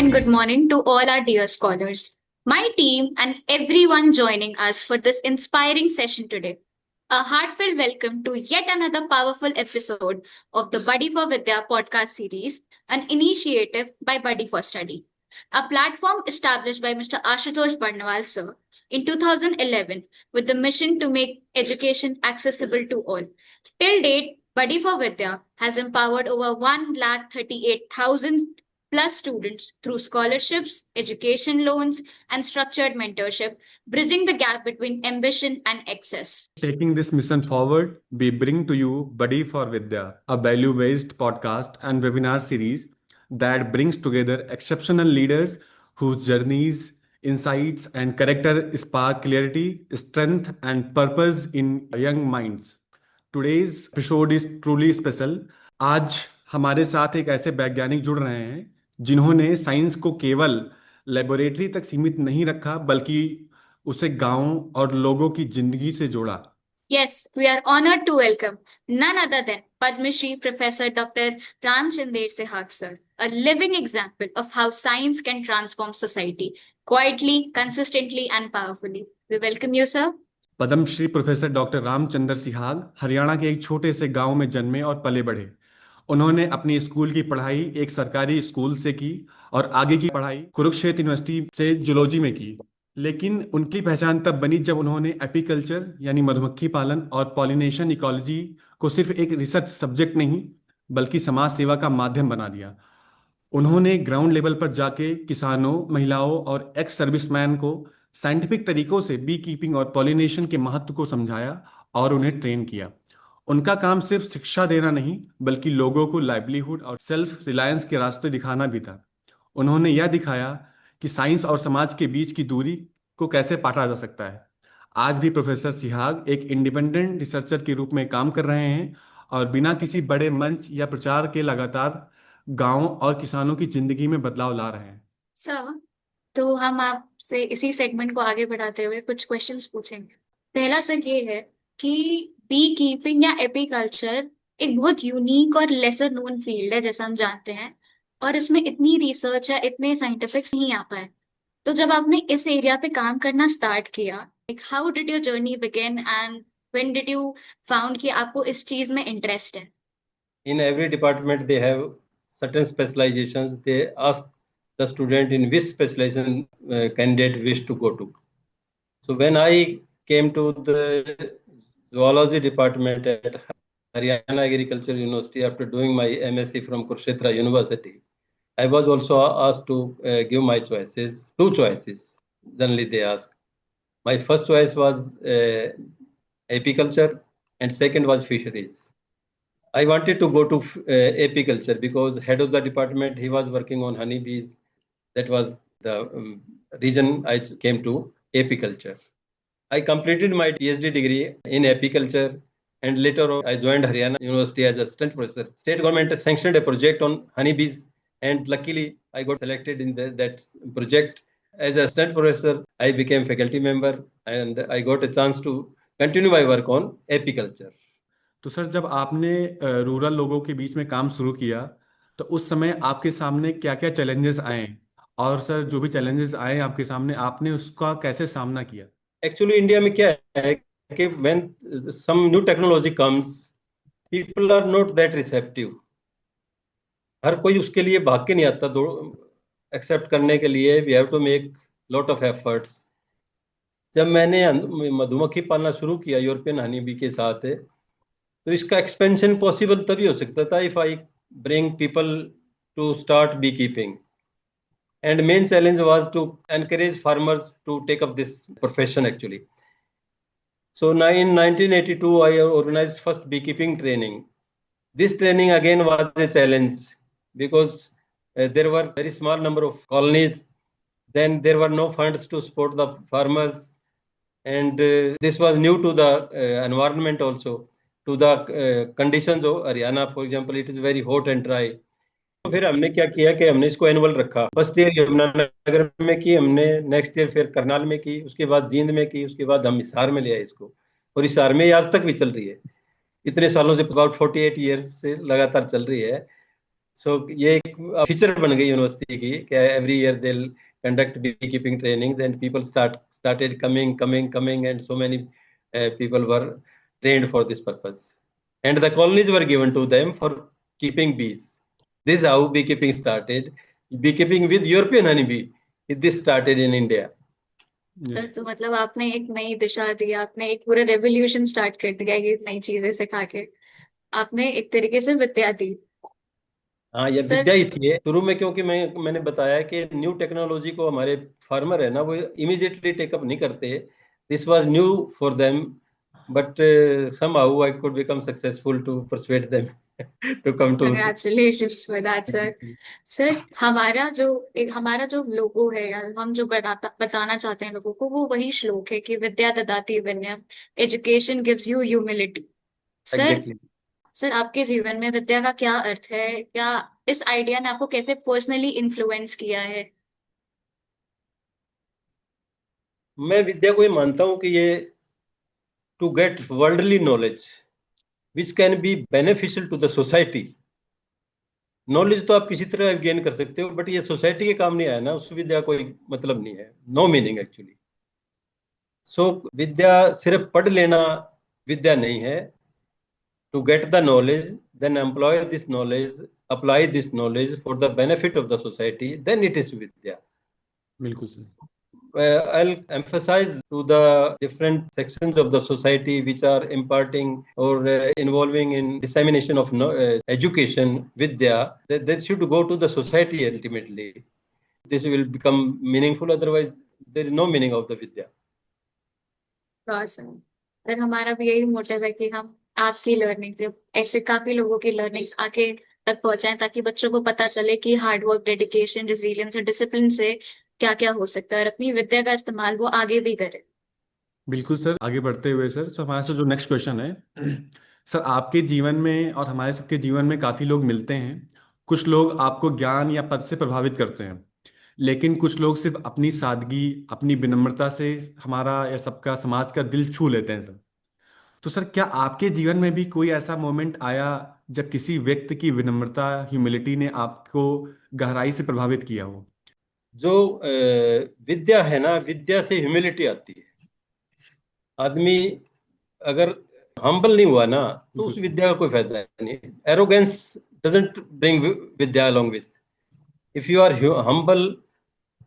and good morning to all our dear scholars, my team, and everyone joining us for this inspiring session today. A heartfelt welcome to yet another powerful episode of the Buddy for Vidya podcast series, an initiative by Buddy for Study, a platform established by Mr. Ashutosh Barnwal sir in 2011 with the mission to make education accessible to all. Till date, Buddy for Vidya has empowered over 138,000 plus students through scholarships, education loans, and structured mentorship, bridging the gap between ambition and excess. Taking this mission forward, we bring to you Buddy for Vidya, a value based podcast and webinar series that brings together exceptional leaders whose journeys, insights, and character spark clarity, strength, and purpose in young minds. Today's episode is truly special. आज हमारे साथ एक ऐसे वैज्ञानिक जुड़ रहे हैं जिन्होंने साइंस को केवल लेबोरेटरी तक सीमित नहीं रखा बल्कि उसे गांव और लोगों की जिंदगी से जोड़ा। Yes, we are honored to welcome none other than Padma Shri Professor Dr. Ramchandra Sehag sir, a living example of how science can transform society quietly, consistently, and powerfully. We welcome you, sir. Padmashri professor doctor Ramchandra Sihag Haryana के एक छोटे से गांव में जन्मे और पले बढ़े। उन्होंने अपनी स्कूल की पढ़ाई एक सरकारी स्कूल से की और आगे की पढ़ाई कुरुक्षेत्र यूनिवर्सिटी से जूलॉजी में की। लेकिन उनकी पहचान तब बनी जब उन्होंने एपीकल्चर यानी मधुमक्खी पालन और पॉलिनेशन इकोलॉजी को सिर्फ एक रिसर्च सब्जेक्ट नहीं बल्कि समाज सेवा का माध्यम बना दिया। उन्होंने ग्राउंड लेवल पर जाके किसानों, महिलाओं और एक्स सर्विसमैन को साइंटिफिक तरीकों से बी कीपिंग और पॉलिनेशन के महत्व को समझाया और उन्हें ट्रेन किया। उनका काम सिर्फ शिक्षा देना नहीं बल्कि लोगों को लाइवलीहुड और सेल्फ रिलायंस के रास्ते दिखाना भी था। उन्होंने यह दिखाया कि साइंस और समाज के बीच की दूरी को कैसे पाटा जा सकता है। आज भी प्रोफेसर सिहाग एक इंडिपेंडेंट रिसर्चर के रूप में काम कर रहे हैं और बिना किसी बड़े मंच या प्रचार के लगातार गांव और किसानों की जिंदगी में बदलाव ला रहे हैं। सर, तो हम आपसे इसी सेगमेंट को आगे बढ़ाते हुए कुछ क्वेश्चंस पूछेंगे। पहला सर ये है कि बी कीपिंग या एपीकल्चर एक बहुत यूनिक और लेसर नोन फील्ड है जैसा हम जानते हैं, और इसमें इतनी रिसर्च या इतने साइंटिफिक्स नहीं आ पाए। तो जब आपने इस एरिया पे काम करना स्टार्ट किया, like how did your journey begin and when did you found कि आपको इस चीज में इंटरेस्ट है? In every department they have certain specializations. They ask the student in which specialization candidate wish to go to. So when I came to the zoology department at Haryana Agricultural University after doing my MSc from Kurukshetra University, I was also asked to give my choices, two choices generally they ask. My first choice was apiculture and second was fisheries. I wanted to go to apiculture because head of the department, he was working on honeybees. That was the reason I came to apiculture. I completed my PhD degree in apiculture and later on I joined Haryana University as assistant professor. State government sanctioned a project on honeybees and luckily I got selected in that project. As assistant professor, I became faculty member and I got a chance to continue my work on apiculture. तो sir, जब आपने rural लोगों के बीच में काम शुरू किया तो उस समय आपके सामने क्या क्या चैलेंजेस आए, और सर जो भी चैलेंजेस आए आपके सामने आपने उसका कैसे सामना किया? एक्चुअली इंडिया में क्या है कि when some new technology comes people are not that receptive. हर कोई उसके लिए भाग के नहीं आता दो एक्सेप्ट करने के लिए। We have to make lot of efforts. जब मैंने मधुमक्खी पालना शुरू किया यूरोपियन हनी बी के साथ, तो इसका एक्सपेंशन पॉसिबल तभी हो सकता था if I bring people to start beekeeping, and main challenge was to encourage farmers to take up this profession actually. So in 1982 I organized first beekeeping training. This training again was a challenge because there were very small number of colonies, then there were no funds to support the farmers, and this was new to the environment also, to the conditions of Haryana. For example, it is very hot and dry. तो फिर हमने क्या किया कि हमने इसको annual रखा। First year Yamunanagar में की हमने, नेक्स्ट ईयर फिर करनाल में की, उसके बाद जींद में की, उसके बाद हम हिसार में ले आए इसको, और हिसार में आज तक भी चल रही है। इतने सालों से, अबाउट 48 ईयर्स से लगातार चल रही है। सो ये एक फीचर बन गई यूनिवर्सिटी की कि every year they conduct beekeeping trainings and people started coming and so many people were trained for this purpose, and the colonies were given to them for keeping bees. This is how beekeeping started. Beekeeping with European honeybee, this started in India. Sir yes. तो मतलब आपने एक नई दिशा दी, आपने एक पूरा revolution start कर दिया ये नई चीजें सिखा के। आपने एक तरीके से विद्या दी। हाँ, ये सर विद्या ही थी ये शुरू में, क्योंकि मैंने बताया कि न्यू टेक्नोलॉजी को हमारे फार्मर है ना, वो इमीडिएटली टेकअप नहीं करते। This was new for them, but somehow I could become successful to persuade them to come to. Congratulations for that sir. Sir हमारा जो लोगो है, या हम जो बताना चाहते हैं लोगों को, वो वही श्लोक है कि विद्या ददाति विनयम, education gives you humility. Sir exactly. Sir आपके जीवन में विद्या का क्या अर्थ है, क्या इस आइडिया ने आपको कैसे पर्सनली इन्फ्लुएंस किया है? मैं विद्या को ये मानता हूँ कि ये to get worldly knowledge which can be beneficial to the society. Knowledge तो आप किसी तरह गेन कर सकते हो, बट ये सोसाइटी के काम नहीं आया ना, उस विद्या कोई मतलब नहीं है, नो मीनिंग एक्चुअली। सो विद्या सिर्फ पढ़ लेना विद्या नहीं है। To get the knowledge, then employ this knowledge, apply this knowledge for the benefit of the society, then it is vidya. बिल्कुल sir. I'll emphasize to the different sections of the society which are imparting or involving in dissemination of education, vidya, that they should go to the society ultimately. This will become meaningful, otherwise there is no meaning of the vidya. Awesome. Sir हमारा भी यही motive है कि हम आपकी learning जब ऐसे काफी लोगों की लर्निंग्स आके तक पहुंचाएं, ताकि बच्चों को पता चले कि हार्ड वर्क, डेडिकेशन, रेजिलियंस और डिसिप्लिन से क्या क्या हो सकता है, और अपनी विद्या का इस्तेमाल वो आगे भी करे। बिल्कुल सर, आगे बढ़ते हुए सर, तो हमारे से जो नेक्स्ट क्वेश्चन है सर, आपके जीवन में और हमारे सबके जीवन में काफ़ी लोग मिलते हैं। कुछ लोग आपको ज्ञान या पद से प्रभावित करते हैं, लेकिन कुछ लोग सिर्फ अपनी सादगी, अपनी विनम्रता से हमारा या सबका, समाज का दिल छू लेते हैं सर। तो सर, क्या आपके जीवन में भी कोई ऐसा मोमेंट आया जब किसी व्यक्ति की विनम्रता, ह्यूमिलिटी ने आपको गहराई से प्रभावित किया हो? जो विद्या है ना, विद्या से ह्यूमिलिटी आती है। आदमी अगर हम्बल नहीं हुआ ना, तो उस बिल्कुल। विद्या का कोई फायदा नहीं। Arrogance doesn't bring vidya along with. If you are humble,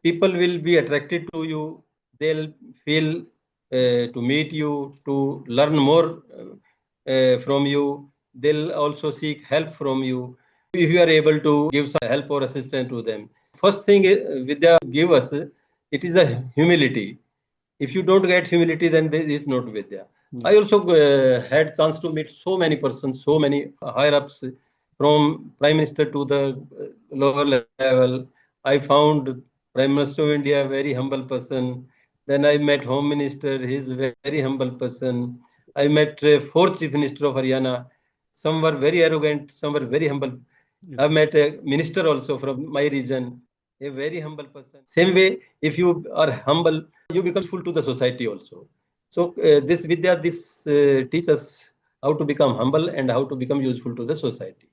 people will be attracted to you. They'll feel to meet you, to learn more from you. They'll also seek help from you if you are able to give some help or assistance to them. First thing vidya give us, it is a humility. If you don't get humility, then there is not vidya. I also had chance to meet so many persons, so many higher ups, from prime minister to the lower level. I found Prime Minister of India a very humble person. Then I met Home Minister, he's a very humble person. I met fourth Chief Minister of Haryana. Some were very arrogant, some were very humble. Yes. I met a minister also from my region, a very humble person. Same way, if you are humble, you become useful to the society also. So this Vidya, this teaches us how to become humble and how to become useful to the society.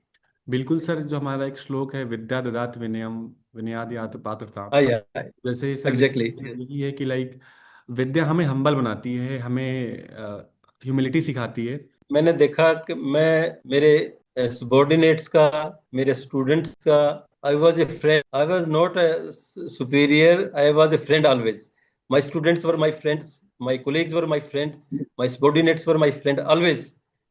बिल्कुल sir, जो हमारा एक श्लोक है, विद्या ददाति विनयम विनयाद् पात्रता, Ah, yeah, जैसे sir exactly. यही है कि लाइक विद्या हमें हम्बल बनाती है, हमें ह्यूमिलिटी सिखाती है। मैंने देखा कि मैं मेरे सबॉर्डिनेट्स का, मेरे स्टूडेंट्स का, I was a friend. I was not superior, I was a friend always. My students were my friends, my colleagues were my friends, my subordinates were my friend always.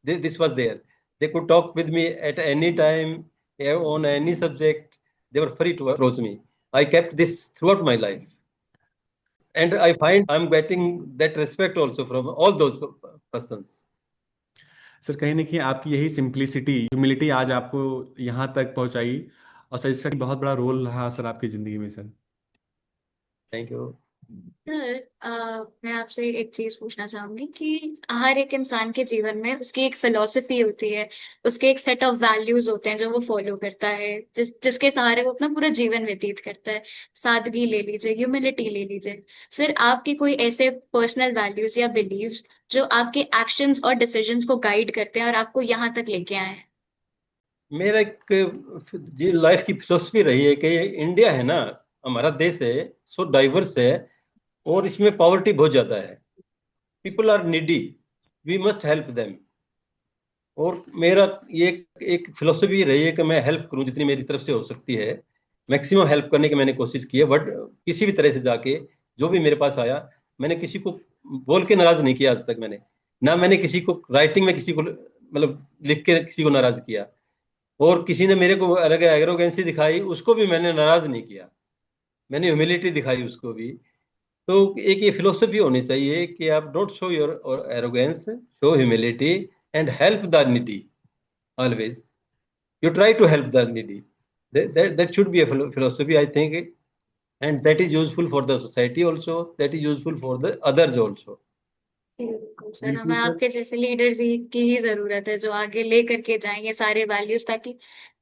This was there. They could talk with me at any time, on any subject. They were free to approach me. I kept this throughout my life, and I find I'm getting that respect also from all those persons. Sir कहीं ना कहीं आपकी यही simplicity, humility आज आपको यहाँ तक पहुँचाई, और सर इसका बहुत बड़ा रोल रहा सर आपकी ज़िंदगी में सर। Thank you. सर मैं आपसे एक चीज पूछना चाहूंगी कि हर एक इंसान के जीवन में उसकी एक फिलॉसफी होती है, उसके एक सेट ऑफ वैल्यूज होते हैं जो वो फॉलो करता है, जिसके सहारे वो अपना पूरा जीवन व्यतीत करता है। सादगी ले लीजिए, ह्यूमिलिटी ले लीजिए। सर आपके कोई ऐसे पर्सनल वैल्यूज या बिलीव्स जो आपके एक्शंस और डिसीजंस को गाइड करते हैं और आपको यहाँ तक लेके आए हैं? मेरा एक जी लाइफ की फिलोसफी रही है कि इंडिया है ना, हमारा देश है, सो डाइवर्स है, और इसमें पॉवर्टी बहुत ज्यादा है। People are needy, we must help them. और मेरा ये एक फिलोसफी रही है कि मैं हेल्प करूं जितनी मेरी तरफ से हो सकती है। मैक्सिमम हेल्प करने की मैंने कोशिश की है, बट किसी भी तरह से जाके जो भी मेरे पास आया, मैंने किसी को बोल के नाराज नहीं किया आज तक। मैंने ना मैंने किसी को राइटिंग में किसी को मतलब लिख के किसी को नाराज किया, और किसी ने मेरे को अलग एरोगेंसी दिखाई उसको भी मैंने नाराज नहीं किया। मैंने ह्यूमिलिटी दिखाई उसको भी। तो एक ये फिलोसफी होनी चाहिए कि आप don't show your arrogance, show humility and help the needy always. You try to help the needy. That should be a philosophy, I think, and that is useful for the society also. That is useful for the others also. बिल्कुल sir, हमें बिल्कुल sir. आपके जैसे leaders की ही जरूरत है जो आगे ले करके जाएंगे सारे वैल्यूज, ताकि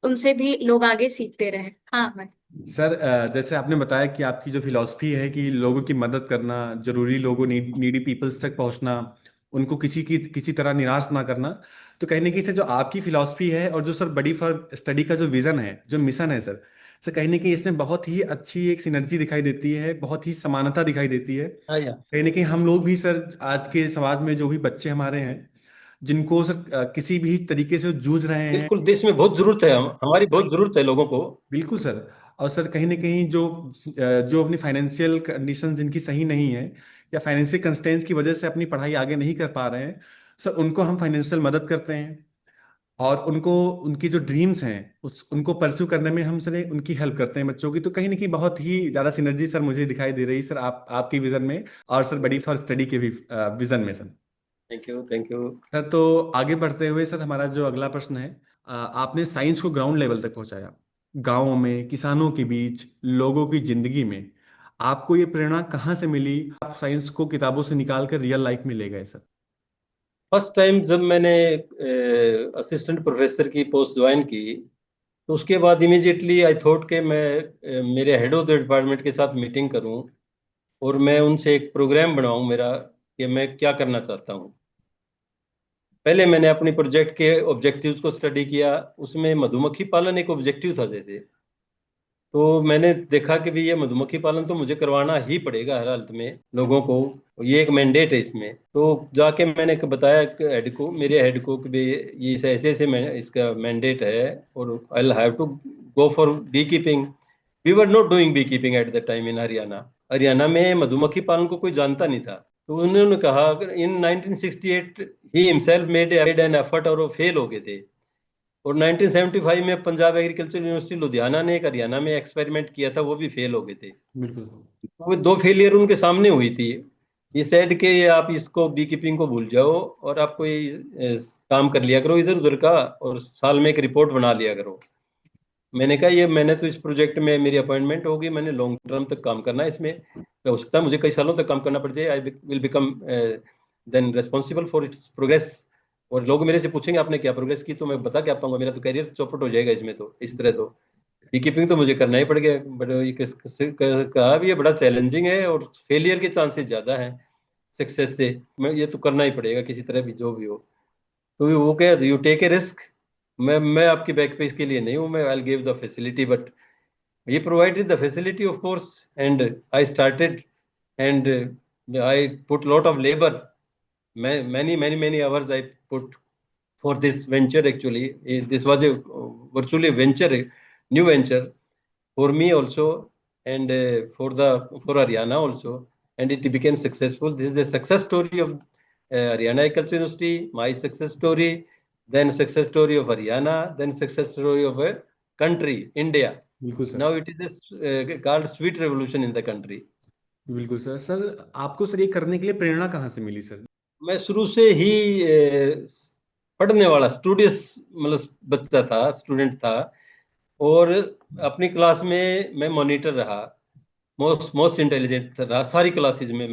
उनसे भी लोग आगे सीखते रहे। हाँ मैं। सर जैसे आपने बताया कि आपकी जो फिलॉसफी है कि लोगों की मदद करना जरूरी, लोगों नीडी पीपल्स तक पहुंचना, उनको किसी तरह निराश ना करना, तो कहीं ना कहीं से जो आपकी फिलॉसफी है और जो सर बड़ी फॉर स्टडी का जो विजन है, जो मिशन है सर, सर कहीं ना कहीं इसमें बहुत ही अच्छी एक सिनर्जी दिखाई देती है, बहुत ही समानता दिखाई देती है। हाँ या कहीं ना कहीं हम लोग भी सर आज के समाज में जो भी बच्चे हमारे हैं, जिनको सर किसी भी तरीके से जूझ रहे हैं। बिल्कुल, देश में बहुत जरूरत है, हमारी बहुत जरूरत है लोगों को। बिल्कुल सर। और सर कहीं ना कहीं जो अपनी फाइनेंशियल कंडीशन जिनकी सही नहीं है, या फाइनेंशियल कंस्ट्रेंट्स की वजह से अपनी पढ़ाई आगे नहीं कर पा रहे हैं, सर उनको हम फाइनेंशियल मदद करते हैं, और उनको उनकी जो ड्रीम्स हैं उनको परस्यू करने में हम सर उनकी हेल्प करते हैं बच्चों की। तो कहीं ना कहीं बहुत ही ज़्यादा सिनर्जी सर मुझे दिखाई दे रही सर आपके विजन में, और सर बड़ी फॉर स्टडी के भी विजन में sir. Thank you, thank you. Sir तो आगे बढ़ते हुए सर हमारा जो अगला प्रश्न है, आपने साइंस को ग्राउंड लेवल तक पहुंचाया, गांवों में किसानों के बीच लोगों की जिंदगी में। आपको ये प्रेरणा कहाँ से मिली? आप साइंस को किताबों से निकाल कर रियल लाइफ में ले गए सर। फर्स्ट टाइम जब मैंने असिस्टेंट प्रोफेसर की पोस्ट ज्वाइन की, तो उसके बाद इमीडिएटली आई थॉट कि मैं मेरे हेड ऑफ द डिपार्टमेंट के साथ मीटिंग करूं, और मैं उनसे एक प्रोग्राम बनाऊं मेरा, कि मैं क्या करना चाहता हूं। पहले मैंने अपनी प्रोजेक्ट के ऑब्जेक्टिव्स को स्टडी किया। उसमें मधुमक्खी पालन एक ऑब्जेक्टिव था जैसे। तो मैंने देखा कि भी ये मधुमक्खी पालन तो मुझे करवाना ही पड़ेगा हर हालत में लोगों को, ये एक मैंडेट है इसमें। तो जाके मैंने बताया हेड को, मेरे हेड को, कि भी ये ऐसे ऐसे मैं इसका मैंडेट है, और I have to go for beekeeping. We were not doing beekeeping at the time in Haryana. Haryana में मधुमक्खी पालन को कोई जानता नहीं था। तो उन्होंने कहा, इन 1968 he himself made an effort, और वो फेल हो गए थे। और 1975 में पंजाब एग्रीकल्चर यूनिवर्सिटी लुधियाना ने एक हरियाणा में एक्सपेरिमेंट किया था, वो भी फेल हो गए थे। बिल्कुल तो वो दो फेलियर उनके सामने हुई थी। ये सेड के ये आप इसको बी कीपिंग को भूल जाओ, और आपको ये काम कर लिया करो इधर उधर का, और साल में एक रिपोर्ट बना लिया करो। मैंने कहा, ये मैंने तो इस प्रोजेक्ट में मेरी अपॉइंटमेंट होगी, मैंने लॉन्ग टर्म तक काम करना है इसमें, हो सकता है मुझे कई सालों तक काम करना पड़ जाए। I will become then responsible for its progress. और लोग मेरे से पूछेंगे आपने क्या प्रोग्रेस की, तो मैं बता क्या पाऊंगा, मेरा तो करियर चौपट हो जाएगा इसमें। तो इस तरह तो बी कीपिंग तो मुझे करना ही पड़ गया। बट ये कहा भी, ये बड़ा चैलेंजिंग है, और फेलियर के चांसेस ज्यादा हैं सक्सेस से। मैं ये तो करना ही पड़ेगा किसी तरह भी, जो भी हो। तो वो क्या, यू टेक ए रिस्क। मैं आपकी बैक पे इसके लिए नहीं हूँ, मैं I give the facility, but he provided the facility of course, and I started, and I put lot of labor, many hours I put for this venture. Actually, this was a virtually venture, a new venture for me also, and for Haryana also, and it became successful. This is the success story of Haryana Agriculture University, my success story, then success story of Haryana, then success story of a country, India. बिल्कुल sir. Now it is called sweet revolution in the country. बिल्कुल sir. Sir आपको sir ये करने के लिए प्रेरणा कहाँ से मिली sir? मैं शुरू से ही पढ़ने वाला स्टूडियस मतलब बच्चा था, स्टूडेंट था। और अपनी क्लास में मैं मॉनिटर रहा, मोस्ट मोस्ट इंटेलिजेंट रहा सारी क्लासेज में।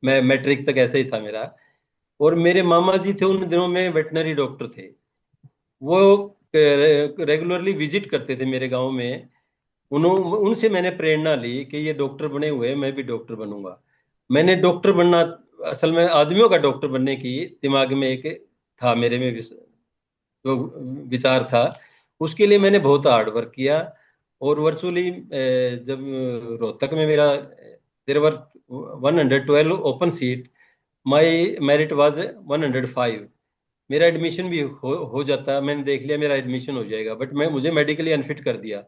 मैं मैट्रिक तक ऐसे ही था मेरा। और मेरे मामा जी थे, उन दिनों में वेटनरी डॉक्टर थे। वो रेगुलरली विजिट करते थे मेरे गांव में। उनसे मैंने प्रेरणा ली कि ये डॉक्टर बने हुए हैं, मैं भी डॉक्टर बनूंगा। मैंने डॉक्टर बनना, असल में आदमियों का डॉक्टर बनने की दिमाग में एक था, मेरे में जो विचार था, उसके लिए मैंने बहुत हार्ड वर्क किया। और वर्चुअली जब रोहतक में मेरा there were 112 open seat, my merit was 105। मेरा एडमिशन भी हो जाता, मैंने देख लिया मेरा एडमिशन हो जाएगा, बट मुझे मेडिकली अनफिट कर दिया।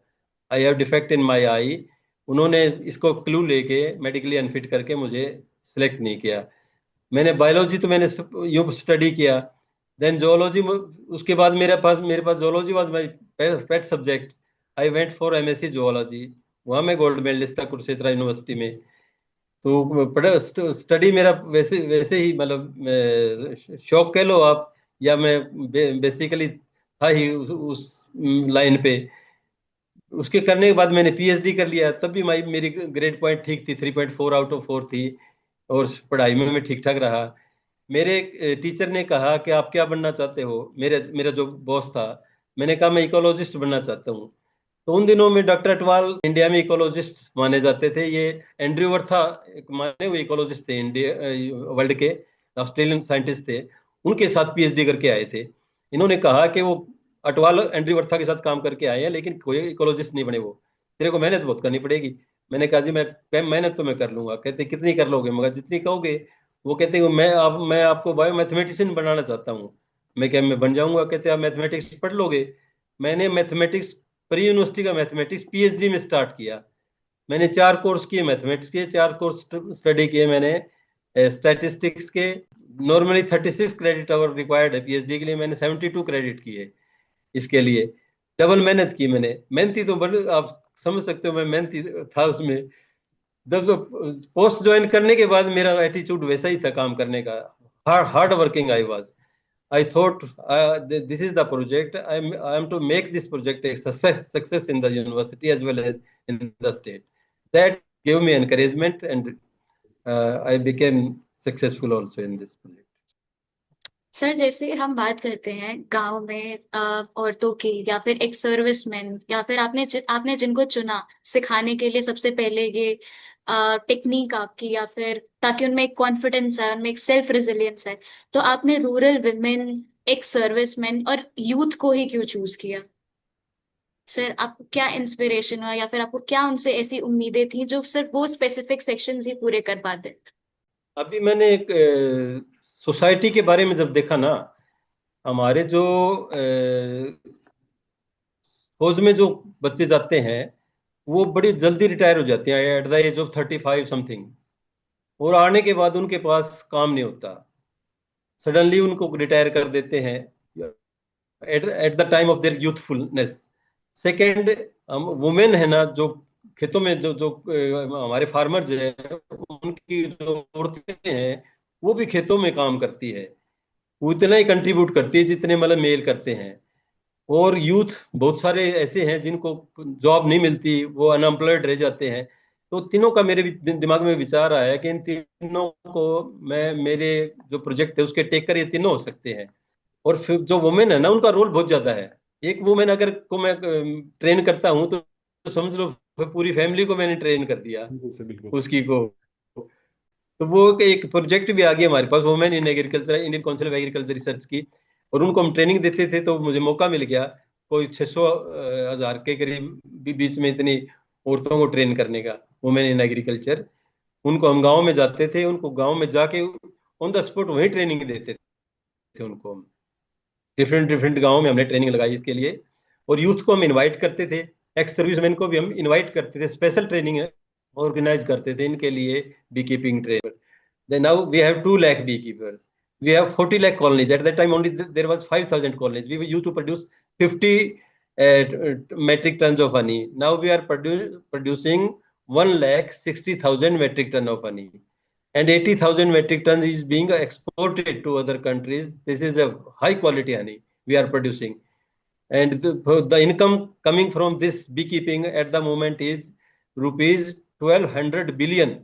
I have defect in my eye. उन्होंने इसको क्लू लेके मेडिकली अनफिट करके मुझे सिलेक्ट नहीं किया। मैंने बायोलॉजी तो मैंने यूं स्टडी किया, देन जोलॉजी। उसके बाद मेरे पास zoology was my pet subject. I went for MSc zoology. वहाँ मैं गोल्ड मेडलिस्ट था कुरुक्षेत्र यूनिवर्सिटी में। तो पढ़ा स्टडी मेरा वैसे वैसे ही, मतलब शौक कह लो आप, या मैं बेसिकली था ही उस लाइन पे। उसके करने के बाद मैंने पीएचडी कर लिया, तब भी मेरी ग्रेड पॉइंट ठीक थी, 3.4 आउट ऑफ 4 थी। और पढ़ाई में मैं ठीक ठाक रहा। मेरे टीचर ने कहा कि आप क्या बनना चाहते हो, मेरे मेरा जो बॉस था। मैंने कहा मैं इकोलॉजिस्ट बनना चाहता हूँ। तो उन दिनों में डॉक्टर अटवाल इंडिया में इकोलॉजिस्ट माने जाते थे। ये एंड्रयू वर्था एक माने हुए इकोलॉजिस्ट थे, इंडिया वर्ल्ड के, ऑस्ट्रेलियन साइंटिस्ट थे। उनके साथ पीएचडी करके आए थे। इन्होंने कहा कि वो अटवाल एंड्रयू वर्था के साथ काम करके आए हैं, लेकिन कोई इकोलॉजिस्ट नहीं बने वो, तेरे को मेहनत बहुत करनी पड़ेगी। मैंने कहा जी मैं मेहनत तो मैं कर लूंगा। कहते कितनी कर लोगे, मगर जितनी कहोगे। वो कहते हैं मैं आपको बायो मैथमेटिशियन बनाना चाहता हूँ। मैं क्या मैं बन जाऊंगा। कहते आप मैथमेटिक्स पढ़ लोगे। मैंने मैथमेटिक्स, प्री यूनिवर्सिटी का मैथमेटिक्स पीएचडी में स्टार्ट किया। मैंने 4 कोर्स किए मैथमेटिक्स के, 4 कोर्स स्टडी किए मैंने स्टैटिस्टिक्स के। नॉर्मली 36 क्रेडिट आवर रिक्वायर्ड है पीएचडी के लिए, मैंने 72 क्रेडिट किए इसके लिए। डबल मेहनत की मैंने, मेहनती तो आप समझ सकते हो मैं मेहनती था उसमें। जब पोस्ट ज्वाइन करने के बाद मेरा एटीट्यूड वैसा ही था काम करने का। Hard working I was. I thought this is the project. I am to make this project a success in the university as well as in the state. That gave me encouragement, and I became successful also in this project. Sir, जैसे हम बात करते हैं गांव में औरतों की, या फिर एक सर्विसमैन, या फिर आपने जिनको चुना सिखाने के लिए, सबसे पहले ये टेक्निक आपकी, या फिर ताकि उनमें एक कॉन्फिडेंस है, उनमें एक सेल्फ रेजिलियंस है, तो आपने रूरल विमेन, एक सर्विसमैन और यूथ को ही क्यों चूज किया? सर, आपको क्या इंस्पिरेशन हुआ, या फिर आपको क्या उनसे ऐसी उम्मीदें थी जो सिर्फ वो स्पेसिफिक सेक्शंस ही पूरे कर पाते? अभी मैंने एक सोसाइटी के बारे में जब देखा ना, हमारे जो फौज में जो बच्चे जाते हैं, वो बड़ी जल्दी रिटायर हो जाते हैं at the age of 35 something. और आने के बाद उनके पास काम नहीं होता, सडनली उनको रिटायर कर देते हैं at the time of their youthfulness. Second, हम वुमेन है ना, जो खेतों में जो जो हमारे फार्मर्स हैं, उनकी जो औरतें हैं, वो भी खेतों में काम करती है। वो इतना ही कंट्रीब्यूट करती है जितने मतलब मेल करते हैं। और यूथ बहुत सारे ऐसे हैं जिनको जॉब नहीं मिलती, वो अनएम्प्लॉयड रह जाते हैं। तो तीनों का मेरे दिमाग में विचार आया कि इन तीनों को मैं, मेरे जो प्रोजेक्ट है उसके टेकर ये तीनों हो सकते हैं। और फिर जो वुमेन है ना, उनका रोल बहुत ज्यादा है। एक वुमेन अगर को मैं ट्रेन करता हूँ तो समझ लो पूरी फैमिली को मैंने ट्रेन कर दिया बिल्कुल से बिल्कुल। उसकी को। तो वो एक प्रोजेक्ट भी आ गया हमारे पास, women in agriculture, Indian council of agriculture research की। और उनको हम ट्रेनिंग देते थे, तो मुझे मौका मिल गया कोई 600 हजार के करीब बीच में इतनी औरतों को ट्रेन करने का, वुमेन इन एग्रीकल्चर। उनको हम गाँव में जाते थे, उनको गाँव में जाके ऑन द स्पॉट वही ट्रेनिंग देते थे उनको। डिफरेंट डिफरेंट गाँव में हमने ट्रेनिंग लगाई इसके लिए। और यूथ को हम इनवाइट करते थे, एक्स सर्विसमैन को भी हम इनवाइट करते थे, स्पेशल ट्रेनिंग ऑर्गेनाइज करते थे इनके लिए, beekeeping training. Then now we have 2 lakh beekeepers. We have 40 lakh colonies. At that time only there was 5,000 colonies. We used to produce 50 metric tons of honey. Now we are producing 1,60,000 metric ton of honey. And 80,000 metric tons is being exported to other countries. This is a high quality honey we are producing. And the income coming from this beekeeping at the moment is rupees 1,200 billion.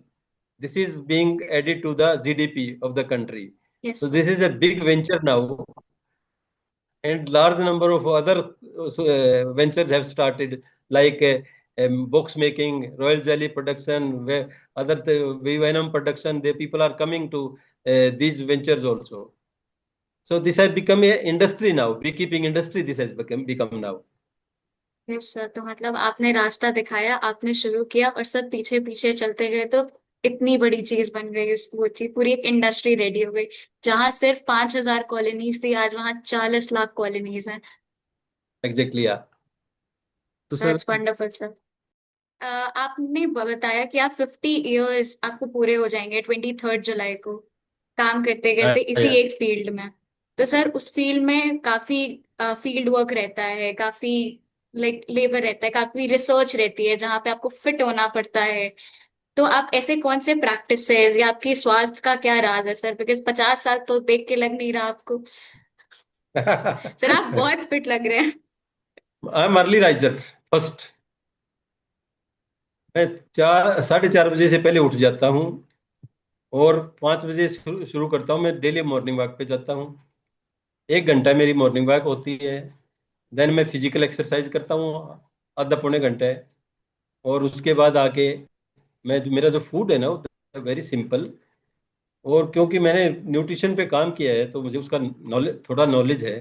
This is being added to the GDP of the country. Yes. So this is a big venture now, and large number of other ventures have started, like box making, royal jelly production, other venom production. The people are coming to these ventures also. So this has become a industry now, beekeeping industry. This has become now. Yes sir, तो मतलब आपने रास्ता दिखाया, आपने शुरू किया और सब पीछे पीछे चलते गए, तो इतनी बड़ी चीज बन गई, उस वो चीज पूरी एक इंडस्ट्री रेडी हो गई। जहां सिर्फ 5,000 कॉलोनीज थी, आज वहां 40 लाख कॉलोनीज हैं। एग्जैक्टली या। तो सर। That's wonderful sir. आपने बताया कि आप 50 इयर्स आपको पूरे हो जाएंगे 23 जुलाई को, काम करते करते इसी या एक फील्ड में। तो सर उस फील्ड में काफी फील्ड वर्क रहता है, काफी लाइक लेबर रहता है, काफी रिसर्च रहती है जहाँ पे आपको फिट होना पड़ता है। तो आप ऐसे कौन से प्रैक्टिसेस या आपकी स्वास्थ्य का क्या राज है सर? बिकॉज 50 साल तो देख के लग नहीं रहा आपको। सर आप बहुत फिट लग रहे हैं। I am early riser first. मैं 4, 4:30 बजे से पहले उठ जाता हूँ और 5 बजे शुरू करता हूँ। मैं डेली मॉर्निंग वॉक पे जाता हूँ। 1 घंटा मेरी मॉर्निंग वॉक होती है। देन मैं फिजिकल एक्सरसाइज करता हूँ आधा पौने घंटे। और उसके बाद आके मैं मेरा जो फूड है ना वो वेरी सिंपल। और क्योंकि मैंने न्यूट्रिशन पे काम किया है तो मुझे उसका नॉलेज, थोड़ा नॉलेज है।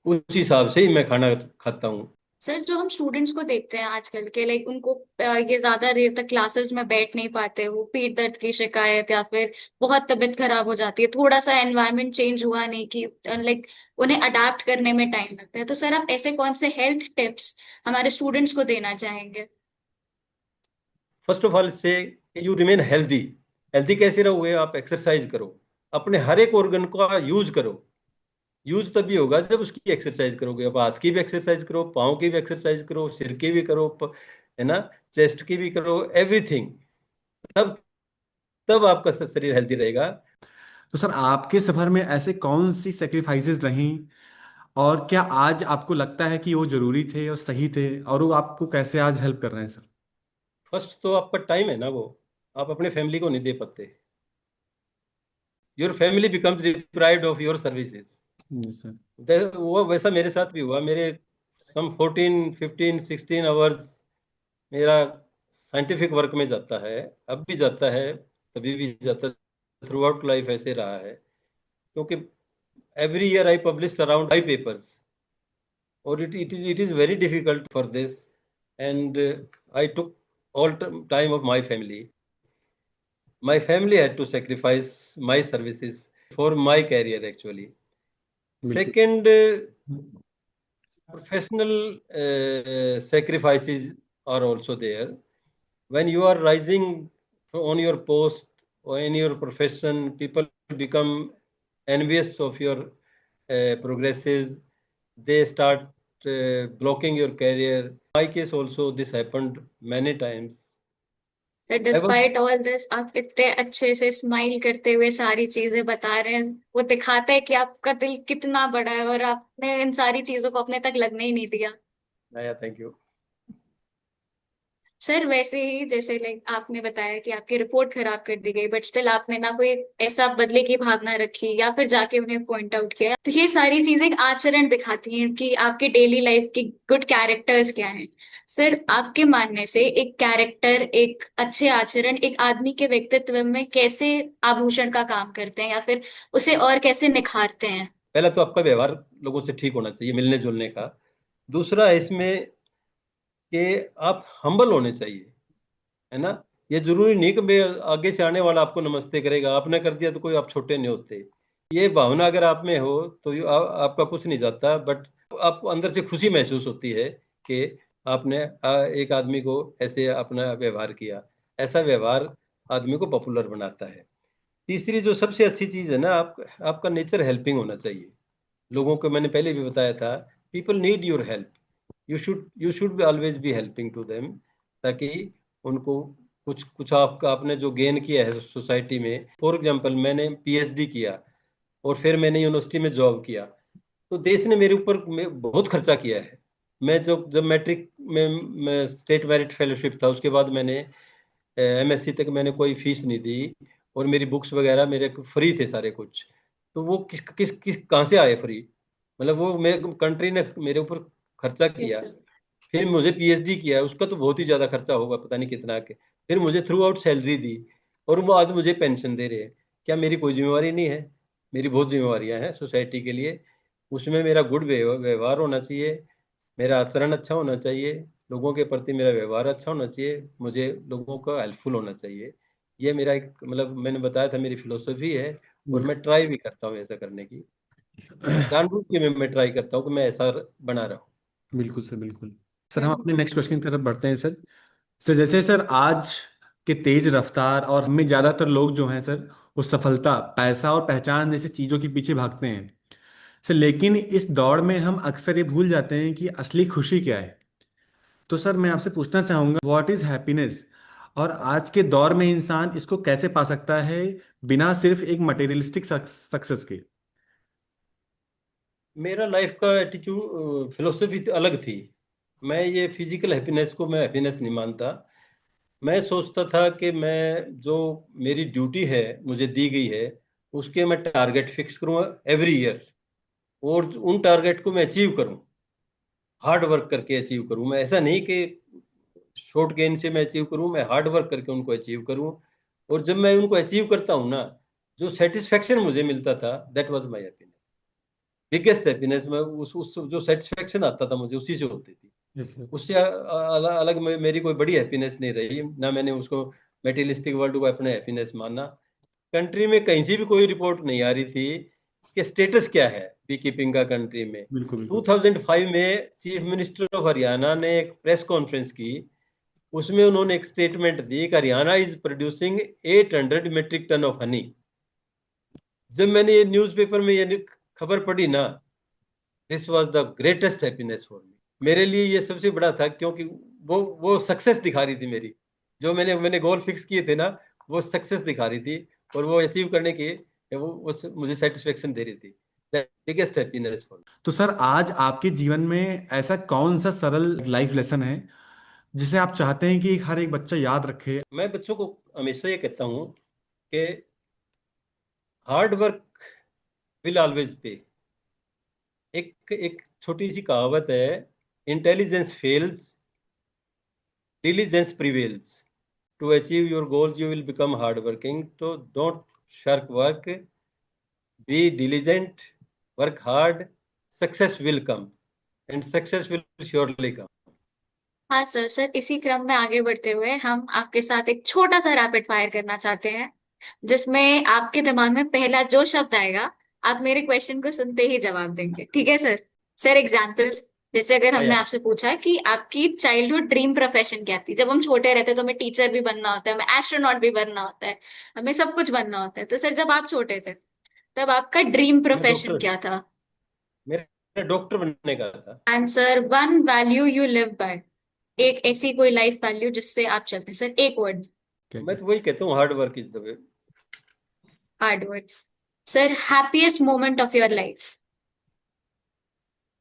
उस हिसाब से ही मैं खाना खाता हूँ। सर जो हम स्टूडेंट्स को देखते हैं आजकल के, लाइक उनको ये ज्यादा देर तक क्लासेस में बैठ नहीं पाते, वो पेट दर्द की शिकायत या फिर बहुत तबीयत खराब हो जाती है, थोड़ा सा एनवायरनमेंट चेंज हुआ नहीं कि लाइक उन्हें अडाप्ट करने में टाइम लगता है। तो सर आप ऐसे कौन से हेल्थ टिप्स हमारे स्टूडेंट्स को देना चाहेंगे? फर्स्ट ऑफ ऑल से यू रिमेन हेल्दी। हेल्दी कैसे रहोगे? आप एक्सरसाइज करो, अपने हर एक ऑर्गन का यूज करो। यूज तभी होगा जब उसकी एक्सरसाइज करोगे। अब हाथ की भी एक्सरसाइज करो, पाँव की भी एक्सरसाइज करो, सिर की भी करो, है ना, चेस्ट की भी करो, एवरीथिंग। तब तब आपका शरीर हेल्दी रहेगा। तो सर आपके सफर में ऐसे कौन सी सेक्रीफाइसेस रहीं, और क्या आज आपको लगता है कि वो जरूरी थे और सही थे, और वो आपको कैसे आज हेल्प कर रहे हैं सर? फर्स्ट तो आपका टाइम है ना, वो आप अपने फैमिली को नहीं दे पाते। Your family becomes deprived of your services. जी सर। वो वैसा मेरे साथ भी हुआ। मेरे सम 14, 15, 16 आवर्स मेरा साइंटिफिक वर्क में जाता है। अब भी जाता है, तभी भी जाता है। थ्रू आउट लाइफ ऐसे रहा है। क्योंकि every year I publish around 5 papers. और it is very difficult for this. And I took all time of my family had to sacrifice my services for my career actually. बिल्कुल। Second, professional sacrifices are also there. When you are rising on your post or in your profession, people become envious of your progresses. They start blocking your career. In my case also this happened many times. Sir I was despite all this आप इतने अच्छे से smile करते हुए सारी चीजें बता रहे हैं, वो दिखाता है कि आपका दिल कितना बड़ा है और आपने इन सारी चीजों को अपने तक लगने ही नहीं दिया। yeah, thank you. सर वैसे ही जैसे लाइक आपने बताया कि आपकी रिपोर्ट खराब कर दी गई, बट स्टिल आपने ना कोई ऐसा बदले की भावना रखी या फिर जाके उन्हें पॉइंट आउट किया, तो ये सारी चीजें एक आचरण दिखाती हैं कि आपकी डेली लाइफ की गुड कैरेक्टर्स क्या हैं। सर आपके मानने से एक कैरेक्टर, एक अच्छे आचरण एक आदमी के व्यक्तित्व में कैसे आभूषण का काम करते हैं या फिर उसे और कैसे निखारते हैं? पहला तो आपका व्यवहार लोगों से ठीक होना चाहिए, मिलने जुलने का। दूसरा है इसमें कि आप हम्बल होने चाहिए, है ना। ये जरूरी नहीं कि मैं आगे से आने वाला आपको नमस्ते करेगा, आपने कर दिया तो कोई आप छोटे नहीं होते। ये भावना अगर आप में हो तो आपका कुछ नहीं जाता। बट आपको अंदर से खुशी महसूस होती है कि आपने एक आदमी को ऐसे अपना व्यवहार किया। ऐसा व्यवहार आदमी को पॉपुलर बनाता है। तीसरी जो सबसे अच्छी चीज है ना, आपका नेचर हेल्पिंग होना चाहिए। लोगों को मैंने पहले भी बताया था, people need your help. You should be always be helping to them, ताकि उनको कुछ कुछ आपका आपने जो गेन किया है सोसाइटी में। फॉर एग्जांपल मैंने पीएचडी किया और फिर मैंने यूनिवर्सिटी में जॉब किया, तो देश ने मेरे ऊपर बहुत खर्चा किया है। मैं जब मैट्रिक में स्टेट मेरिट फेलोशिप था, उसके बाद मैंने एमएससी तक मैंने कोई फीस नहीं दी। और मेरी बुक्स वगैरह मेरे फ्री थे सारे कुछ। तो वो किस किस किस कहाँ से आए फ्री? मतलब वो मेरे कंट्री ने मेरे ऊपर खर्चा यस किया। सर। फिर मुझे पीएचडी किया, उसका तो बहुत ही ज्यादा खर्चा होगा, पता नहीं कितना के। फिर मुझे थ्रू आउट सैलरी दी और वो आज मुझे पेंशन दे रहे हैं। क्या मेरी कोई जिम्मेवारी नहीं है? मेरी बहुत जिम्मेवारियां हैं सोसाइटी के लिए। उसमें मेरा गुड व्यवहार होना चाहिए। मेरा आचरण अच्छा होना चाहिए, लोगों के प्रति मेरा व्यवहार अच्छा होना चाहिए, मुझे लोगों का हेल्पफुल होना चाहिए। ये मेरा एक मतलब मैंने बताया था मेरी फिलोसफी है, और मैं ट्राई भी करता हूँ ऐसा करने की। जानबूझ के मैं ट्राई करता हूँ कि मैं ऐसा बना रहा हूँ। बिल्कुल सर, बिल्कुल। सर, हम अपने नेक्स्ट क्वेश्चन की तरफ बढ़ते हैं सर। सर, जैसे सर आज के तेज रफ्तार और हमें ज्यादातर लोग जो हैं सर, वो सफलता, पैसा और पहचान जैसी चीजों के पीछे भागते हैं सर, लेकिन इस दौड़ में हम अक्सर ये भूल जाते हैं कि असली खुशी क्या है। तो सर, मैं आपसे पूछना चाहूंगा, व्हाट इज हैप्पीनेस, और आज के दौर में इंसान इसको कैसे पा सकता है बिना सिर्फ एक मटेरियलिस्टिक सक्सेस के। मेरा लाइफ का एटीट्यूड फिलोसफी अलग थी। मैं ये फिजिकल हैप्पीनेस को मैं हैप्पीनेस नहीं मानता। मैं सोचता था कि मैं जो मेरी ड्यूटी है मुझे दी गई है, उसके मैं टारगेट फिक्स करूँ एवरी ईयर, और उन टारगेट को मैं अचीव करूँ, हार्ड वर्क करके अचीव करूँ। मैं ऐसा नहीं कि शॉर्ट गेन से मैं अचीव करूँ, मैं हार्ड वर्क करके उनको अचीव करूँ। और जब मैं उनको अचीव करता हूँ ना, जो सेटिस्फेक्शन मुझे मिलता था, that was my happiness, biggest happiness. मैं उस जो सेटिस्फेक्शन आता था मुझे, उसी से होती थी। Yes sir. उससे अलग अलग मेरी कोई बड़ी हैप्पीनेस नहीं रही ना। मैंने उसको मेटेरियलिस्टिक वर्ल्ड को अपने हैप्पीनेस माना। कंट्री में कहीं से भी कोई रिपोर्ट नहीं आ रही थी कि स्टेटस क्या है बी कीपिंग का कंट्री में। बिल्कुल, बिल्कुल। 2005 में चीफ मिनिस्टर ऑफ हरियाणा ने एक प्रेस कॉन्फ्रेंस की। उसमें उन्होंने एक स्टेटमेंट दी कि Haryana is producing 800 metric ton of honey. जब मैंने ये न्यूज़पेपर में ये खबर पढ़ी ना, this was the greatest happiness for me. मेरे लिए ये सबसे बड़ा था, क्योंकि वो सक्सेस दिखा रही थी मेरी। जो मैंने गोल फिक्स किए थे ना, वो सक्सेस दिखा रही थी, और वो अचीव करने की वो मुझे सेटिस्फेक्शन दे रही थी। बिगेस्ट हैप्पीनेस फॉर मी। तो सर, आज आपके जीवन में ऐसा कौन सा सरल लाइफ लेसन है जिसे आप चाहते हैं कि हर एक बच्चा याद रखे। मैं बच्चों को हमेशा ये कहता हूँ कि हार्ड वर्क विल ऑलवेज पे। एक एक छोटी सी कहावत है, intelligence fails, diligence prevails. To achieve your goals, you will become hardworking. So don't shirk work. Be diligent. Work hard. Success will come, and success will surely come. हाँ sir. Sir, इसी क्रम में आगे बढ़ते हुए हम आपके साथ एक छोटा सा रैपिड फायर करना चाहते हैं, जिसमें आपके दिमाग में पहला जो शब्द आएगा, आप मेरे क्वेश्चन को सुनते ही जवाब देंगे। ठीक है सर? सर, एग्जाम्पल, जैसे अगर हमने आया। आपसे पूछा कि आपकी चाइल्डहुड ड्रीम प्रोफेशन क्या थी, जब हम छोटे रहते तो हमें टीचर भी बनना होता है, हमें एस्ट्रोनॉट भी बनना होता है, हमें सब कुछ बनना होता है। तो सर, जब आप छोटे थे तब आपका ड्रीम मैं प्रोफेशन डॉक्टर क्या था? मेरा डॉक्टर बनने का था। Answer, one value you live by. एक ऐसी कोई लाइफ वैल्यू जिससे आप चलते हैं सर, एक वर्ड। क्या मैं क्या। तो वही कहता हूँ, hard work is the way. Hard word. Sir, happiest moment of your life?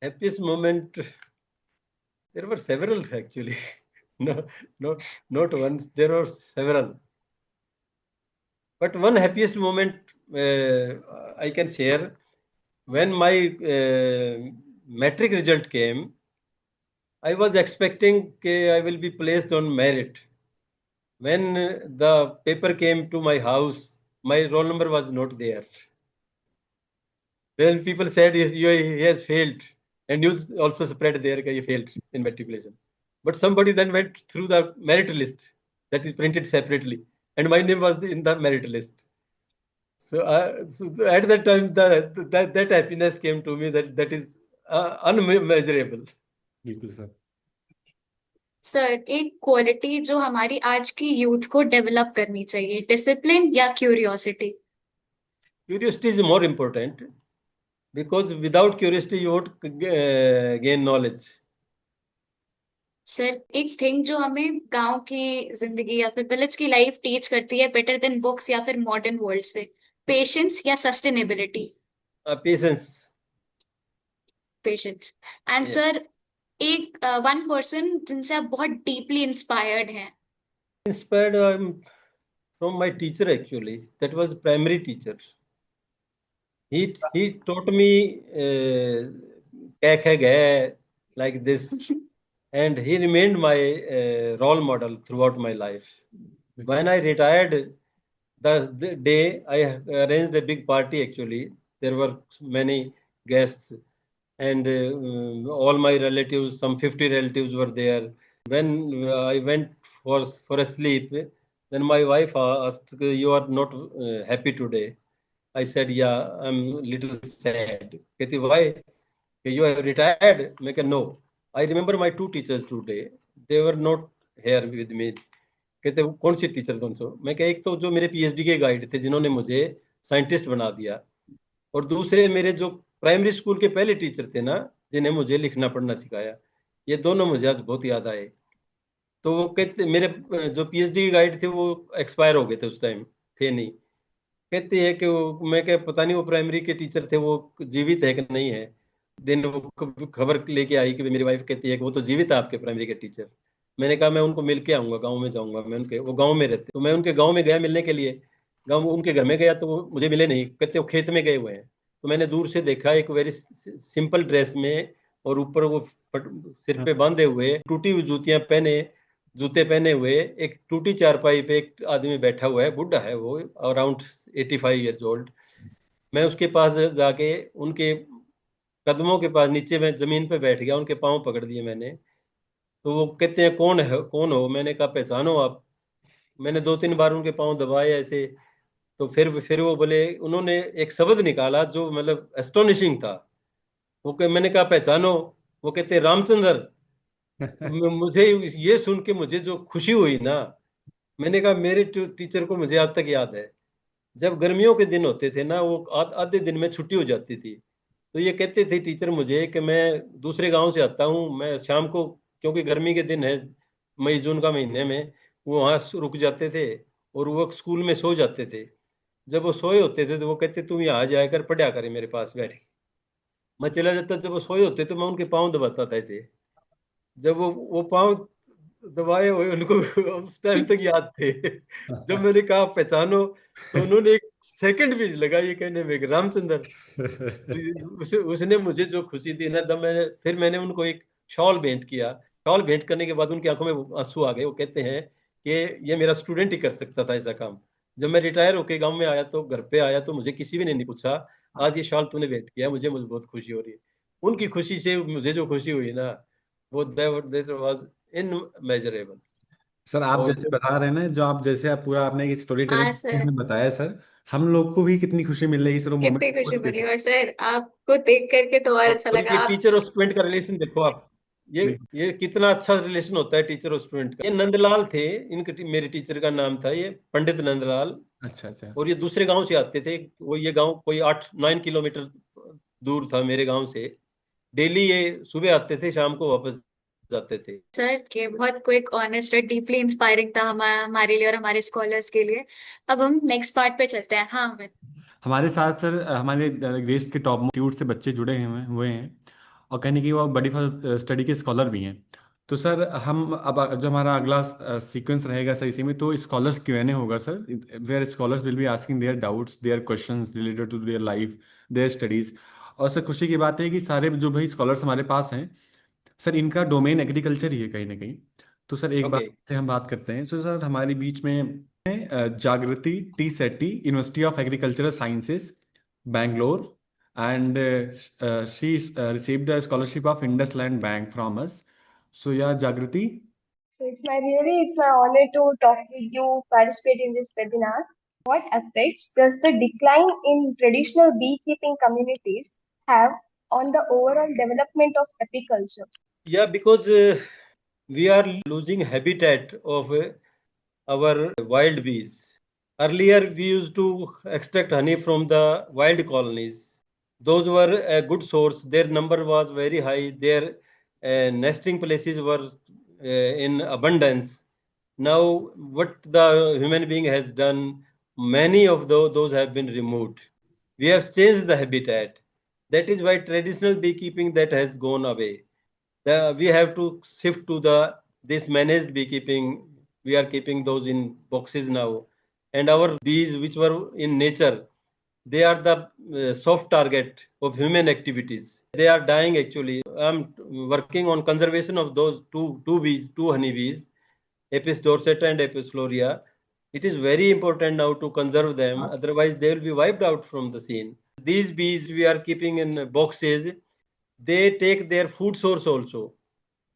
Happiest moment, there were several actually. No, no, not once. There were several. But one happiest moment I can share, when my metric result came. I was expecting I will be placed on merit. When the paper came to my house, my roll number was not there. Then people said he has failed, and news also spread there that he failed in matriculation. But somebody then went through the merit list that is printed separately, and my name was in the merit list. So at that time, that happiness came to me, that is unmeasurable. बिल्कुल sir. Sir, एक quality जो हमारी आज की youth को develop करनी चाहिए, discipline या curiosity? Curiosity is more important, because without curiosity you won't gain knowledge. Sir, एक थिंग जो हमें गांव की जिंदगी या फिर विलेज की लाइफ टीच करती है बेटर देन बुक्स या फिर मॉडर्न वर्ल्ड से, पेशेंस या sustainability? Patience. Patience. And Yeah. Sir, एक वन पर्सन जिनसे आप बहुत डीपली इंस्पायर्ड हैं? Inspired from my teacher actually. That was primary teacher. He taught me kya kya gaya, like this, and he remained my role model throughout my life. When I retired, the day I arranged a big party actually. There were many guests. and all my relatives, some 50 relatives were there. When I went for a sleep, then my wife asked, "You are not happy today?" I said, "Yeah, I'm little sad." कहती, "Why? You have retired?" मैं कहा, "No. I remember my two teachers today. They were not here with me." कहते, "वो कौन सी teacher तुम सो?" मैं कहा, "एक तो जो मेरे पीएचडी के गाइड थे, जिन्होंने मुझे साइंटिस्ट बना दिया, और दूसरे मेरे जो प्राइमरी स्कूल के पहले टीचर थे ना, जिन्हें मुझे लिखना पढ़ना सिखाया, ये दोनों मुझे आज बहुत याद आए।" तो वो कहते, मेरे जो पीएचडी के गाइड थे वो एक्सपायर हो गए थे, उस टाइम थे नहीं। कहती है कि वो, मैं क्या पता नहीं वो प्राइमरी के टीचर थे, वो जीवित है कि नहीं है। दिन वो खबर लेके आई कि मेरी वाइफ कहती है कि वो तो जीवित है आपके प्राइमरी के टीचर। मैंने कहा मैं उनको मिल के आऊंगा, गाँव में जाऊंगा मैं उनके, वो गाँव में रहते, तो मैं उनके गाँव में गया मिलने के लिए। गाँव उनके घर में गया तो वो मुझे मिले नहीं, कहते वो खेत में गए हुए हैं। तो मैंने दूर से देखा, एक वेरी सिंपल ड्रेस में, और ऊपर वो सिर पे बांधे हुए, टूटी हुई जूतियां पहने, जूते पहने हुए, एक टूटी चारपाई पे एक आदमी बैठा हुआ है, बुढ़ा है वो, अराउंड 85 ईयर्स ओल्ड। मैं उसके पास जाके उनके कदमों के पास नीचे मैं जमीन पे बैठ गया, उनके पाँव पकड़ दिए मैंने। तो वो कहते हैं, "कौन है, कौन हो?" मैंने कहा, "पहचानो आप।" मैंने 2-3 बार उनके पाँव दबाए ऐसे। तो फिर वो बोले, उन्होंने एक शब्द निकाला जो मतलब एस्टोनिशिंग था। मैंने कहा, "पहचानो?" वो कहते, "रामचंद्र।" मुझे ये सुन के मुझे जो खुशी हुई ना, मैंने कहा मेरे टीचर को मुझे आज तक याद है। जब गर्मियों के दिन होते थे ना, वो आधे दिन में छुट्टी हो जाती थी, तो ये कहते थे टीचर मुझे कि मैं दूसरे गांव से आता हूँ, मैं शाम को, क्योंकि गर्मी के दिन है, मई जून का महीने में, वो वहाँ रुक जाते थे, और वो स्कूल में सो जाते थे। जब वो सोए होते थे तो वो कहते, "तुम यहाँ आ जाया कर, पढ़ा करे मेरे पास बैठ के।" मैं चला जाता, जब वो सोए होते तो मैं उनके पाँव दबाता था ऐसे। जब वो पाँव दबाए हुए उनको उस टाइम तक याद थे। जब मैंने कहा, "पहचानो?" तो उन्होंने एक सेकंड भी नहीं लगा ये कहने में कि रामचंद्र। उसने मुझे जो खुशी दी ना, तब मैंने उनको एक शॉल भेंट किया। शॉल भेंट करने के बाद उनकी आंखों में आंसू आ गए। वो कहते हैं कि ये मेरा स्टूडेंट ही कर सकता था ऐसा काम। जब मैं रिटायर होके गांव में आया, तो घर पे आया, तो मुझे किसी भी ने नहीं पूछा, "आज ये शॉल तूने भेंट किया, मुझे बहुत खुशी हो रही है।" उनकी खुशी से मुझे जो खुशी हुई ना, वो दैट वाज इनमेजरेबल। सर आप और जैसे बता रहे हैं ना, जो आप जैसे आप पूरा आपने एक स्टोरी हाँ टेलिंग सर, में बताया सर, हम लोग को भी कितनी खुशी मिल रही है सर, वो कितनी मोमेंट खुशी सोच के। मिली। और सर आपको देख करके तो और अच्छा और लगा ये आप। टीचर और स्टूडेंट का रिलेशन देखो आप, ये जी। ये कितना अच्छा रिलेशन होता है टीचर और स्टूडेंट का। ये नंदलाल थे, मेरे टीचर का नाम था ये पंडित नंदलाल। अच्छा अच्छा। और ये दूसरे गांव से आते थे, वो ये गांव कोई 8-9 किलोमीटर दूर था मेरे गांव से। डेली ये सुबह आते थे, शाम को वापस जाते थे। सर के बहुत क्विक, ऑनेस्ट और डीपली इंस्पायरिंग था हमारे लिए और हमारे स्कॉलर्स के लिए। अब हम नेक्स्ट पार्ट पे चलते हैं। हाँ मैं। हमारे साथ सर हमारे देश के टॉप इंस्टीट्यूट से बच्चे जुड़े हुए हैं, और कहने की वो बड़ी स्टडी के स्कॉलर भी हैं। तो सर हम अब जो हमारा अगला सीक्वेंस रहेगा सर, इसी में तो स्कॉलर्स Q&A होगा sir, where scholars will be asking their doubts, their questions related to their life, their studies. और सर खुशी की बात है कि सारे जो भाई स्कॉलर्स हमारे पास हैं सर, इनका डोमेन एग्रीकल्चर ही है कहीं ना कहीं। तो सर एक बार ओके। से हम बात करते हैं, तो सर हमारे बीच में Jagruti T Shetty, university of agricultural sciences, Bangalore, and she received a scholarship of Indus Land Bank from us. So yeah, Jagriti. So it's my honor to talk with you, participate in this webinar. What effects does the decline in traditional beekeeping communities have on the overall development of apiculture? Yeah, because we are losing habitat of our wild bees. Earlier, we used to extract honey from the wild colonies. Those were a good source. Their number was very high. Their nesting places were in abundance. Now, what the human being has done, many of those have been removed. We have changed the habitat. That is why traditional beekeeping that has gone away. We have to shift to this managed beekeeping. We are keeping those in boxes now, and our bees which were in nature, they are the soft target of human activities. They are dying actually. I'm working on conservation of those two bees, two honey bees, Apis dorsata and Apis florea. It is very important now to conserve them, otherwise they will be wiped out from the scene. These bees we are keeping in boxes. they take their food source also.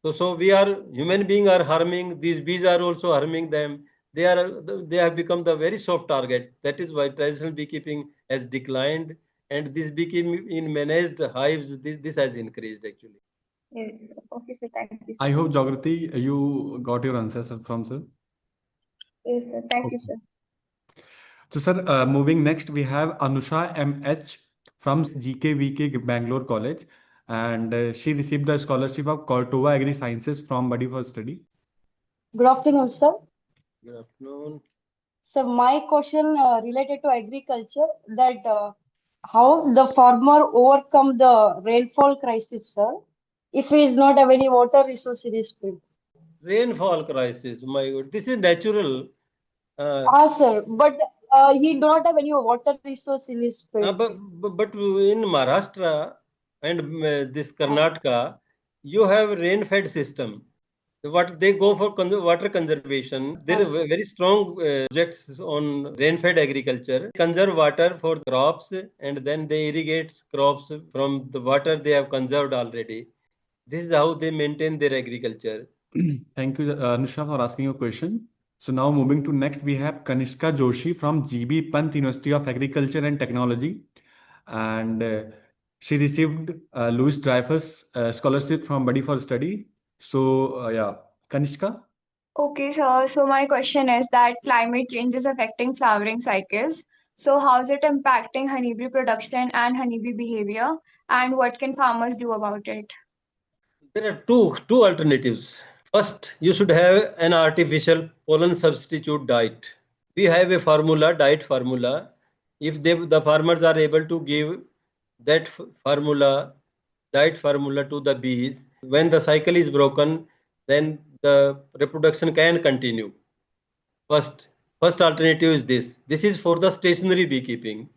So we are human beings are harming, these bees are also harming them. They have become the very soft target. That is why traditional beekeeping has declined, and this beekeeping in managed hives, this has increased actually. Yes. Okay, sir. Thank you, I sir. hope, Jagrati, you got your answer sir, from sir. Yes, sir. Thank you, Okay. sir. So, sir, moving next, we have Anusha MH from GKVK Bangalore College, and she received the scholarship of Cortova Agri Sciences from Buddy for Study. Good afternoon, sir. Good afternoon. So my question related to agriculture, that how the farmer overcome the rainfall crisis, sir, if he is not have any water resource in his field. Rainfall crisis, my God, this is natural. Sir, but he do not have any water resource in his field. But in Maharashtra and this Karnataka, you have rain-fed system. What they go for water conservation. There are very strong projects on rain-fed agriculture. Conserve water for crops, and then they irrigate crops from the water they have conserved already. This is how they maintain their agriculture. Thank you, Anusha, for asking your question. So now moving to next, we have Kanishka Joshi from GB Pant University of Agriculture and Technology, and she received Louis Dreyfus scholarship from Buddy for Study. So yeah, Kanishka. Okay, so my question is that climate change is affecting flowering cycles. So how is it impacting honeybee production and honeybee behavior, and what can farmers do about it? There are two alternatives. First, you should have an artificial pollen substitute diet. We have a diet formula. If the farmers are able to give that diet formula to the bees, when the cycle is broken, then the reproduction can continue. First alternative is this. This is for the stationary beekeeping.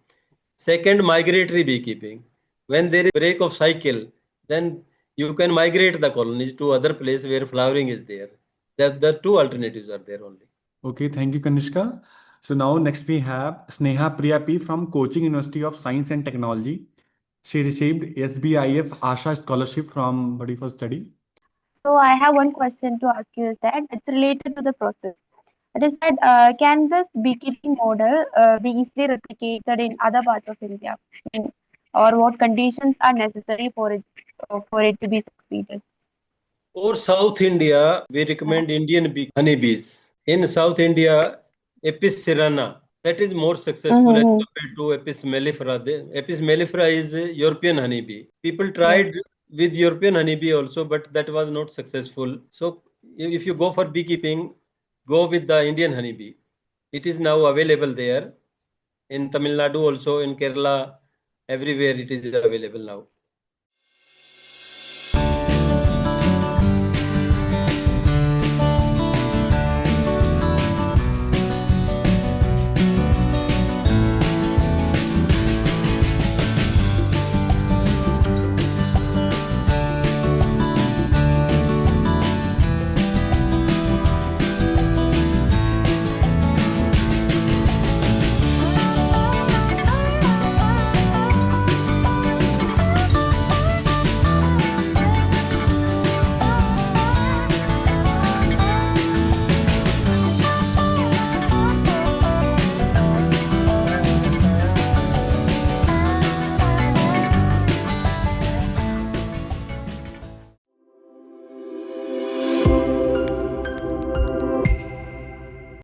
Second, migratory beekeeping. When there is break of cycle, then you can migrate the colonies to other place where flowering is there. The two alternatives are there only. Okay, thank you, Kanishka. So now next we have Sneha Priya P from Koching University of Science and Technology. She received SBIF Asha scholarship from Buddy for Study. So I have one question to ask you, is that it's related to the process. It is that can this beekeeping model be easily replicated in other parts of India, or what conditions are necessary for it to be succeeded? For South India, we recommend Indian honeybees. In South India, Apis cerana, that is more successful as compared to Apis mellifera. Apis mellifera is a European honeybee. People tried with European honeybee also, but that was not successful. So if you go for beekeeping, go with the Indian honeybee. It is now available there. In Tamil Nadu also, in Kerala, everywhere it is available now.